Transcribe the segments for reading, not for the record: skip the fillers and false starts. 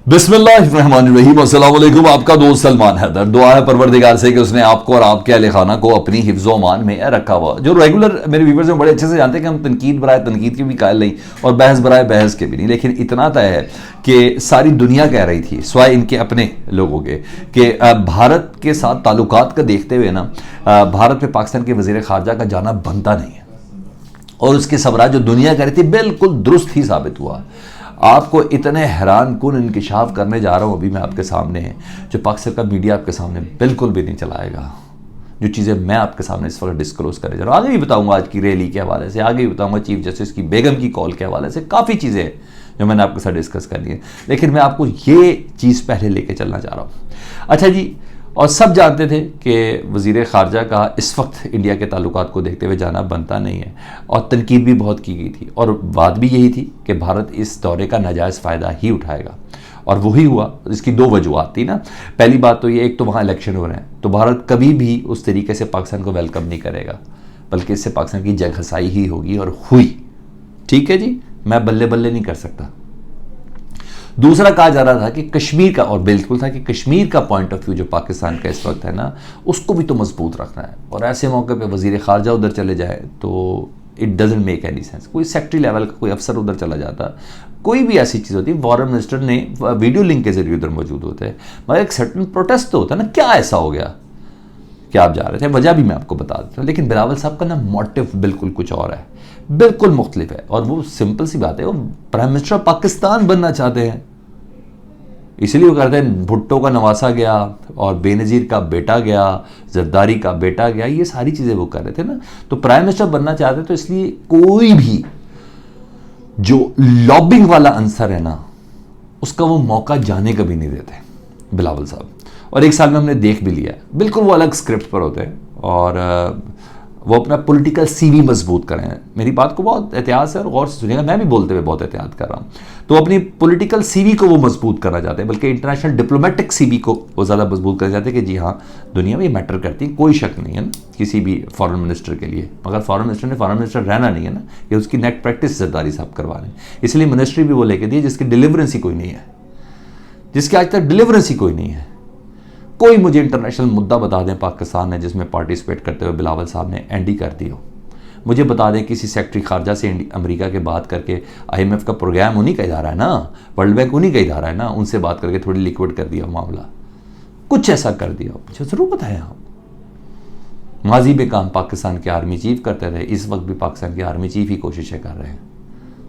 बिस्मिल्लाहिर्रहमानिर्रहीम। अस्सलाम वालेकुम। आपका दोस्त सलमान हैदर। दुआ है परवरदिगार से कि उसने आपको और आपके अहले खाना को अपनी हिफ्ज़ व अमान में रखा हुआ। जो रेगुलर मेरे व्यूवर्स में बड़े अच्छे से जानते हैं कि हम तनकीद बराए तनकीद के भी कायल नहीं और बहस बराए बहस के भी नहीं, लेकिन इतना तय है कि सारी दुनिया कह रही थी स्वाय इनके अपने लोगों के कि भारत के साथ ताल्लुकात का देखते हुए ना भारत में पाकिस्तान के वज़ीर ख़ारजा का जाना बनता नहीं है, और उसके सबरा जो दुनिया कह रही थी बिल्कुल दुरुस्त ही साबित हुआ। आपको इतने हैरान कुन इंकिशाफ करने जा रहा हूँ अभी मैं आपके सामने, जो पाकिस्तान का मीडिया आपके सामने बिल्कुल भी नहीं चलाएगा। जो चीज़ें मैं आपके सामने इस वक्त डिस्क्लोज करने जा रहा हूँ, आगे भी बताऊंगा आज की रैली के हवाले से, आगे भी बताऊंगा चीफ जस्टिस की बेगम की कॉल के हवाले से, काफ़ी चीज़ें हैं जो मैंने आपके साथ डिस्कस करनी है, लेकिन मैं आपको ये चीज़ पहले लेके चलना चाह रहा हूँ। अच्छा जी, और सब जानते थे कि वज़ीर ख़ारजा का इस वक्त इंडिया के ताल्लुकात को देखते हुए जाना बनता नहीं है, और तनकीद भी बहुत की गई थी, और बात भी यही थी कि भारत इस दौरे का नाजायज़ फ़ायदा ही उठाएगा, और वही हुआ। इसकी दो वजूहत थी ना। पहली बात तो ये, एक तो वहाँ इलेक्शन हो रहे हैं, तो भारत कभी भी उस तरीके से पाकिस्तान को वेलकम नहीं करेगा, बल्कि इससे पाकिस्तान की जगहसाई ही होगी, और हुई। ठीक है जी, मैं बल्ले बल्ले नहीं कर सकता। दूसरा कहा जा रहा था कि कश्मीर का, और बिल्कुल था कि कश्मीर का पॉइंट ऑफ व्यू जो पाकिस्तान का इस वक्त है ना, उसको भी तो मजबूत रखना है, और ऐसे मौके पे वज़ीर ख़ारजा उधर चले जाए तो it doesn't make any sense. कोई सेक्रेटरी लेवल का कोई अफसर उधर चला जाता, कोई भी ऐसी चीज़ होती, फॉरेन मिनिस्टर ने वीडियो लिंक के जरिए उधर मौजूद होते हैं, मगर एक सर्टन प्रोटेस्ट तो होता है ना, क्या ऐसा हो गया कि आप जा रहे थे, वजह भी मैं आपको बता देता हूँ। लेकिन बिलावल साहब का ना मोटिव बिल्कुल कुछ और है, बिल्कुल मुख्तलिफ है, और वो सिंपल सी बात है, वो प्राइम मिनिस्टर पाकिस्तान बनना चाहते हैं, इसलिए वो कहते हैं भुट्टो का नवासा गया और बेनज़ीर का बेटा गया, जरदारी का बेटा गया, ये सारी चीज़ें वो कर रहे थे ना। तो प्राइम मिनिस्टर बनना चाहते, तो इसलिए कोई भी जो लॉबिंग वाला आंसर है ना, उसका वो मौका जाने का भी नहीं देते बिलावल साहब। और एक साल में हमने देख भी लिया, बिल्कुल वो अलग स्क्रिप्ट पर होते हैं, और वो अपना पॉलिटिकल सीवी मजबूत करें। मेरी बात को बहुत एहतियात से और गौर से सुनिएगा, मैं भी बोलते हुए बहुत एहतियात कर रहा हूँ। तो अपनी पॉलिटिकल सीवी को वो मजबूत करना चाहते हैं, बल्कि इंटरनेशनल डिप्लोमेटिक सीवी को वो ज़्यादा मजबूत करना चाहते हैं कि जी हाँ, दुनिया में ये मैटर करती है, कोई शक नहीं है ना किसी भी फॉरेन मिनिस्टर के लिए। मगर फॉरेन मिनिस्टर ने फॉरेन मिनिस्टर रहना नहीं है ना, ये उसकी नेट प्रैक्टिस जरदारी साहब करवा रहे हैं। इसलिए मिनिस्ट्री भी वो लेके दी जिसकी डिलीवरेंस ही कोई नहीं है, जिसकी आज तक डिलीवरेंस ही कोई नहीं है। कोई मुझे इंटरनेशनल मुद्दा बता दें पाकिस्तान ने जिसमें पार्टिसिपेट करते हुए बिलावल साहब ने एंडी कर दी हो। मुझे बता दें किसी सेक्रेटरी ख़ारजा से अमेरिका के बात करके, IMF का प्रोग्राम उन्हीं का इदारा है ना, वर्ल्ड बैंक उन्हीं का इदारा है ना, उनसे बात करके थोड़ी लिक्विड कर दिया मामला, कुछ ऐसा कर दिया। मुझे ज़रूर बताएं आप। माजी में काम पाकिस्तान के आर्मी चीफ करते थे, इस वक्त भी पाकिस्तान के आर्मी चीफ ही कोशिशें कर रहे हैं,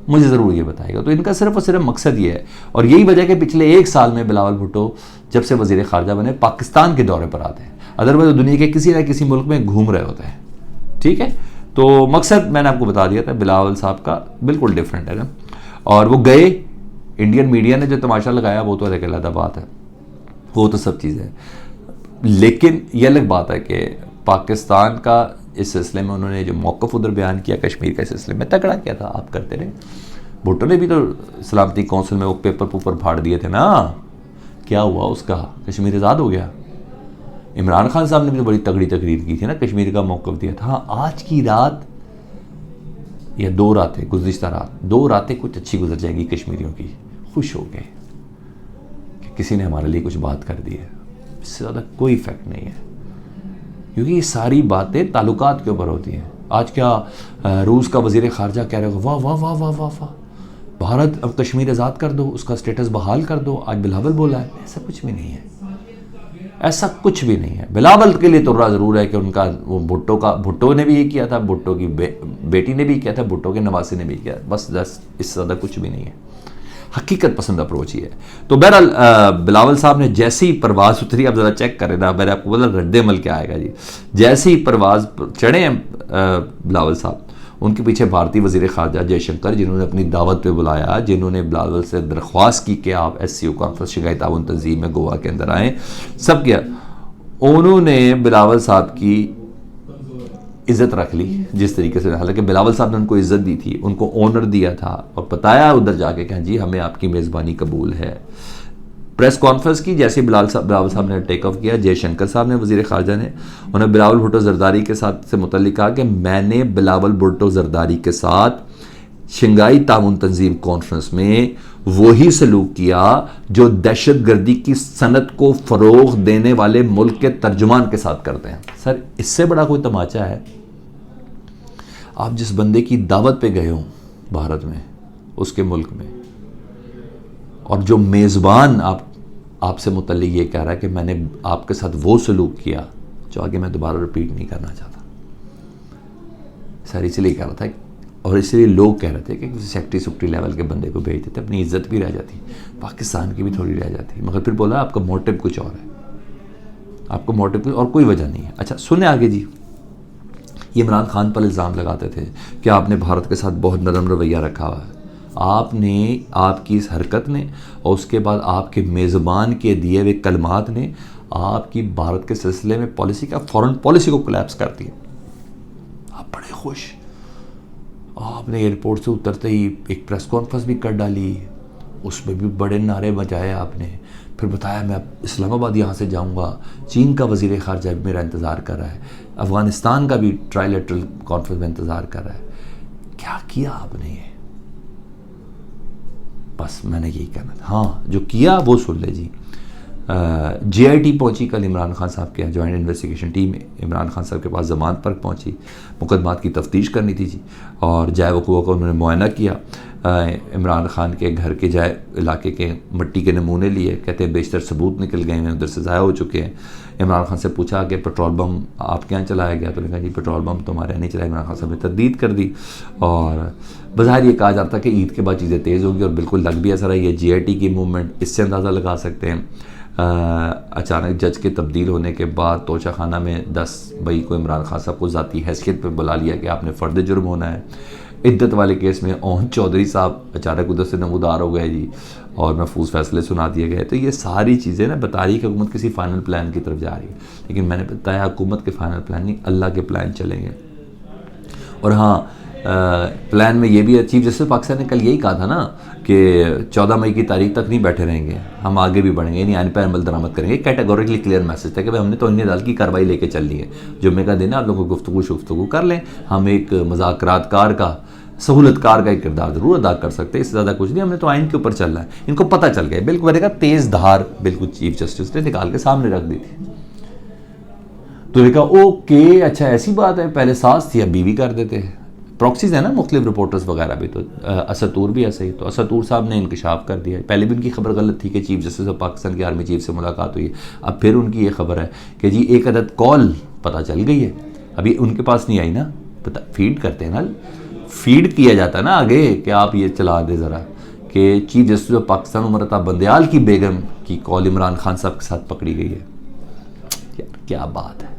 मुझे ज़रूर ये बताएगा। तो इनका सिर्फ और सिर्फ मकसद ये है, और यही वजह कि पिछले एक साल में बिलावल भुट्टो जब से वज़ीर ख़ारजा बने पाकिस्तान के दौरे पर आते हैं, अदरवाइज दुनिया के किसी न किसी मुल्क में घूम रहे होते हैं। ठीक है, तो मकसद मैंने आपको बता दिया था बिलावल साहब का बिल्कुल डिफरेंट है ना। और वो गए, इंडियन मीडिया ने जो तमाशा लगाया वो तो एक अलग बात है, वो तो सब चीज़ है, लेकिन ये अलग बात है कि पाकिस्तान का इस सिलसिले में उन्होंने जो मौक़िफ़ उधर बयान किया कश्मीर के सिलसिले में, तगड़ा किया था। आप करते रहे, भुट्टो ने भी तो सलामती कौंसिल में वो पेपर फाड़ दिए थे ना, क्या हुआ उसका, कश्मीर आज़ाद हो गया। इमरान खान साहब ने भी तो बड़ी तगड़ी तकरीर की थी ना, कश्मीर का मौक़िफ़ दिया था। हाँ, आज की रात या 2 रातें, गुज़िश्ता रात 2 रातें कुछ अच्छी गुजर जाएंगी कश्मीरियों की, खुश हो गए कि किसी ने हमारे लिए कुछ बात कर दी है। इससे ज़्यादा कोई इफेक्ट नहीं है, क्योंकि ये सारी बातें ताल्लुकात के ऊपर होती हैं। आज क्या रूस का वज़ीर ख़ारजा कह रहे हो, वाह वाह वाह वाह वाह वाह, भारत अब कश्मीर आज़ाद कर दो, उसका स्टेटस बहाल कर दो, आज बिलावल बोला है। ऐसा कुछ भी नहीं है, ऐसा कुछ भी नहीं है। बिलावल के लिए तो ज़रूर है कि उनका वो भुट्टो ने भी ये किया था, भुट्टो की बेटी ने भी किया था, भुट्टो के नवासे ने भी किया, बस इससे ज़्यादा कुछ भी नहीं है। हकीकत पसंद अप्रोच ही है। तो बहरहाल बिलावल साहब ने जैसी ही परवाज़ उतरी, आप ज़रा चेक करें ना, मैंने आपको बोला रद्द-ए-अमल क्या आएगा जी। जैसे ही परवाज़ चढ़े हैं बिलावल साहब, उनके पीछे भारतीय वज़ीर ख़ारजा जयशंकर, जिन्होंने अपनी दावत पे बुलाया, जिन्होंने बिलावल से दरख्वास्त की कि आप SCO कॉन्फ्रेंस शंघाई ताउन तंजीम में गोवा के अंदर आएँ, सब किया। उन्होंने बिलावल साहब की इज़्ज़त रख ली जिस तरीके से, हालांकि बिलावल साहब ने उनको इज़्ज़त दी थी, उनको ऑनर दिया था और बताया उधर जाके कि जी हमें आपकी मेज़बानी कबूल है। प्रेस कॉन्फ्रेंस की जैसे बिलावल साहब ने टेक ऑफ किया, जयशंकर साहब ने वज़ीर ख़ारजा ने उन्हें बिलावल भुट्टो जरदारी के साथ से मुतल्लिक़ कहा कि मैंने बिलावल भुट्टो जरदारी के साथ शंघाई ताउन तंजीम कॉन्फ्रेंस में वही सलूक किया जो दहशतगर्दी की सनत को फरोग देने वाले मुल्क के तर्जुमान के साथ करते हैं। सर इससे बड़ा कोई तमाचा है? आप जिस बंदे की दावत पे गए हो भारत में, उसके मुल्क में, और जो मेज़बान आपसे मुतल्लिक ये कह रहा है कि मैंने आपके साथ वो सलूक किया जो आगे मैं दोबारा रिपीट नहीं करना चाहता। सर इसलिए कह रहा था, और इसलिए लोग कह रहे थे कि किसी सेक्रेटरी लेवल के बंदे को भेज देते, अपनी इज्जत भी रह जाती, पाकिस्तान की भी थोड़ी रह जाती। मगर फिर बोला आपका मोटिव कुछ और है, आपका मोटिव कुछ और, कोई वजह नहीं है। अच्छा सुने आगे जी। ये इमरान खान पर इल्ज़ाम लगाते थे कि आपने भारत के साथ बहुत नरम रवैया रखा हुआ है। आपने, आपकी इस हरकत ने और उसके बाद आपके मेज़बान के दिए हुए कलमात ने आपकी भारत के सिलसिले में पॉलिसी का, फॉरेन पॉलिसी को कोलैप्स कर दिया। आप बड़े खुश, आपने एयरपोर्ट से उतरते ही एक प्रेस कॉन्फ्रेंस भी कर डाली, उसमें भी बड़े नारे बजाए आपने, फिर बताया मैं इस्लामाबाद यहाँ से जाऊँगा, चीन का वज़ीर ख़ारजा मेरा इंतज़ार कर रहा है, अफ़गानिस्तान का भी ट्राइलेटरल कॉन्फ्रेंस में इंतज़ार कर रहा है। क्या किया आपने ये? बस मैंने यही कहना था। हाँ जो किया वो सुन ले जी। JIT पहुंची कल इमरान खान साहब के यहाँ, joint investigation team Imran Khan साहब के पास ज़मानत पर पहुंची, मुकदमात की तफ्तीश करनी थी जी। और जाए वकूआ का उन्होंने मुआयना किया, इमरान खान के घर के जाए इलाके के मिट्टी के नमूने लिए, कहते हैं बेशतर सबूत निकल गए हैं, उधर से ज़ाया हो चुके हैं। इमरान खान से पूछा कि पेट्रोल बम आपके यहाँ चलाया गया? तो उन्होंने कहा जी पेट्रोल बम तो हमारे यहाँ नहीं चलाया। इमरान खान साहब ने तरदीद कर दी, और बाहर ये कहा जाता है कि ईद के बाद चीज़ें तेज़ होगी, और बिल्कुल लग भी ऐसा रही है। JIT की मूवमेंट इससे अंदाज़ा लगा सकते हैं। अचानक जज के तब्दील होने के बाद तोशा खाना में 10 मई को इमरान खान साहब को ज़ाती हैसियत पर बुला लिया कि आपने फ़र्द जुर्म होना है। इद्दत वाले केस में ओन चौधरी साहब अचानक उधर से नमूदार हो गए जी, और महफूज फैसले सुना दिए गए। तो ये सारी चीज़ें ना बता रही कि हुकूमत किसी फ़ाइनल प्लान की तरफ जा रही है, लेकिन मैंने बताया हुकूमत के फ़ाइनल प्लान नहीं, अल्लाह के प्लान चलेंगे। और हाँ प्लान में ये भी चीफ जस्टिस पाकिस्तान ने कल यही कहा था ना कि 14 मई की तारीख तक नहीं बैठे रहेंगे, हम आगे भी बढ़ेंगे, यानी आइन पर अमल दरामद करेंगे। कैटेगोरिकली क्लियर मैसेज था कि भाई हमने तो अन्य दल की कार्रवाई लेके चल ली है, जुम्मे का दिन है, आप लोगों को गुफ्तगू कर लें, हम एक मज़ाकरातकार का, सहूलतकार का एक किरदार जरूर अदा कर सकते हैं, इससे ज़्यादा कुछ नहीं, हमने तो आइन के ऊपर चलना है। इनको पता चल गया बिल्कुल, मैंने कहा तेज़ धार बिल्कुल चीफ जस्टिस ने निकाल के सामने रख दी थी। तो ने कहा ओके अच्छा ऐसी बात है, पहले सास थी अब बीवी कर देते हैं। प्रॉक्सीज है ना मुख्तलिफ रिपोर्टर्स वगैरह भी, तो असदूर भी ऐसे ही, तो असदूर साहब ने इंकशाफ कर दिया। पहले भी उनकी खबर गलत थी कि चीफ जस्टिस ऑफ पाकिस्तान की आर्मी चीफ से मुलाकात हुई है, अब फिर उनकी ये खबर है कि जी एक अदद कॉल पता चल गई है, अभी उनके पास नहीं आई ना, पता फीड करते हैं ना, फीड किया जाता है ना आगे कि आप ये चला दे ज़रा कि chief justice of Pakistan Umar Ata Bandial की बेगम की कॉल इमरान खान साहब के साथ पकड़ी गई है। यार क्या बात है,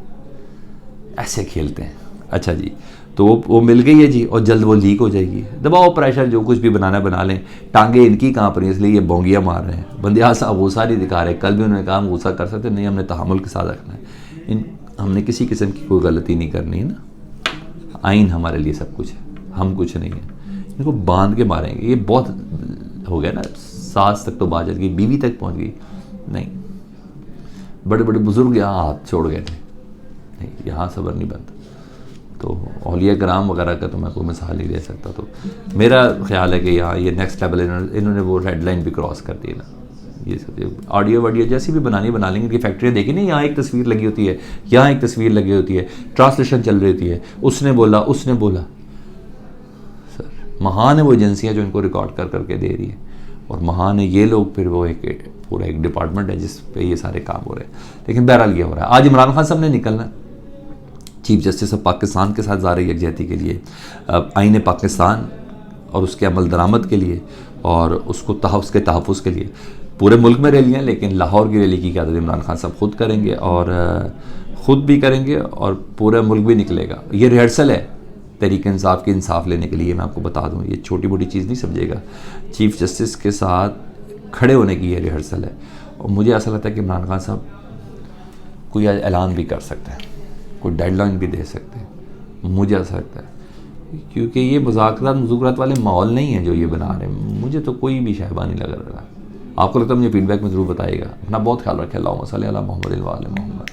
ऐसे खेलते हैं। अच्छा जी, तो वो मिल गई है जी, और जल्द वो लीक हो जाएगी। दबाओ प्रेशर, जो कुछ भी बनाना बना लें, टांगे इनकी कहाँ पर, इसलिए ये बोंगियाँ मार रहे हैं। बंदियाल साहब गुस्सा नहीं दिखा रहे, कल भी उन्होंने कहा हम गुस्सा कर सकते नहीं, हमने तहम्मुल के साथ रखना है, हमने किसी किस्म की कोई गलती नहीं करनी है ना। आइन हमारे लिए सब कुछ है, हम कुछ नहीं है। इनको बांध के मारेंगे, ये बहुत हो गया ना, सास तक तो बाजत गई, बीवी तक पहुँच गई, नहीं बड़े बड़े बुजुर्ग यहाँ हाथ छोड़ गए थे, नहीं यहाँ सब्र नहीं बनता। तो औलिया कराम वगैरह का तो मैं कोई मिसाल नहीं दे सकता। तो मेरा ख्याल है कि यहाँ ये नेक्स्ट लेवल इन्होंने वो रेड लाइन भी क्रॉस कर दी ना। ये सब ऑडियो वीडियो जैसी भी बनानी बना लेंगे, इनकी फैक्ट्रियाँ देखी नहीं, यहाँ एक तस्वीर लगी होती है, यहाँ एक तस्वीर लगी होती है, ट्रांसलेशन चल रही होती है, उसने बोला उसने बोला। सर महान है वो एजेंसियाँ जो इनको रिकॉर्ड कर करके दे रही है, और महान है ये लोग, फिर वो एक पूरा एक डिपार्टमेंट है जिस पे ये सारे काम हो रहे हैं। लेकिन बहरहाल ये हो रहा है। आज इमरान खान साहब ने निकलना चीफ जस्टिस ऑफ पाकिस्तान के साथ ज़ाहिर यकजहती के लिए, आइन पाकिस्तान और उसके अमल दरामद के लिए, और उसको उसके तहफ़्फ़ुज़ के लिए पूरे मुल्क में रैलियाँ, लेकिन लाहौर की रैली की क़यादत इमरान खान साहब खुद करेंगे, और ख़ुद भी करेंगे और पूरा मुल्क भी निकलेगा। ये रिहर्सल है तहरीक इंसाफ की इंसाफ लेने के लिए। मैं आपको बता दूँ, ये छोटी मोटी चीज़ नहीं समझेगा, चीफ जस्टिस के साथ खड़े होने की ये रिहर्सल है। और मुझे ऐसा लगता है कि इमरान खान साहब कोई ऐलान भी कर सकते हैं, कोई डेडलाइन भी दे सकते हैं, मुझे ऐसा लगता है, क्योंकि ये मुज़ाकरात वाले माहौल नहीं है जो ये बना रहे हैं। मुझे तो कोई भी शायबा नहीं लग रहा। आपको लगता है मुझे फीडबैक में ज़रूर बताइएगा। अपना बहुत ख्याल रखें। अल्लाहुम्मा सल्ली अला मुहम्मद व आले मुहम्मद।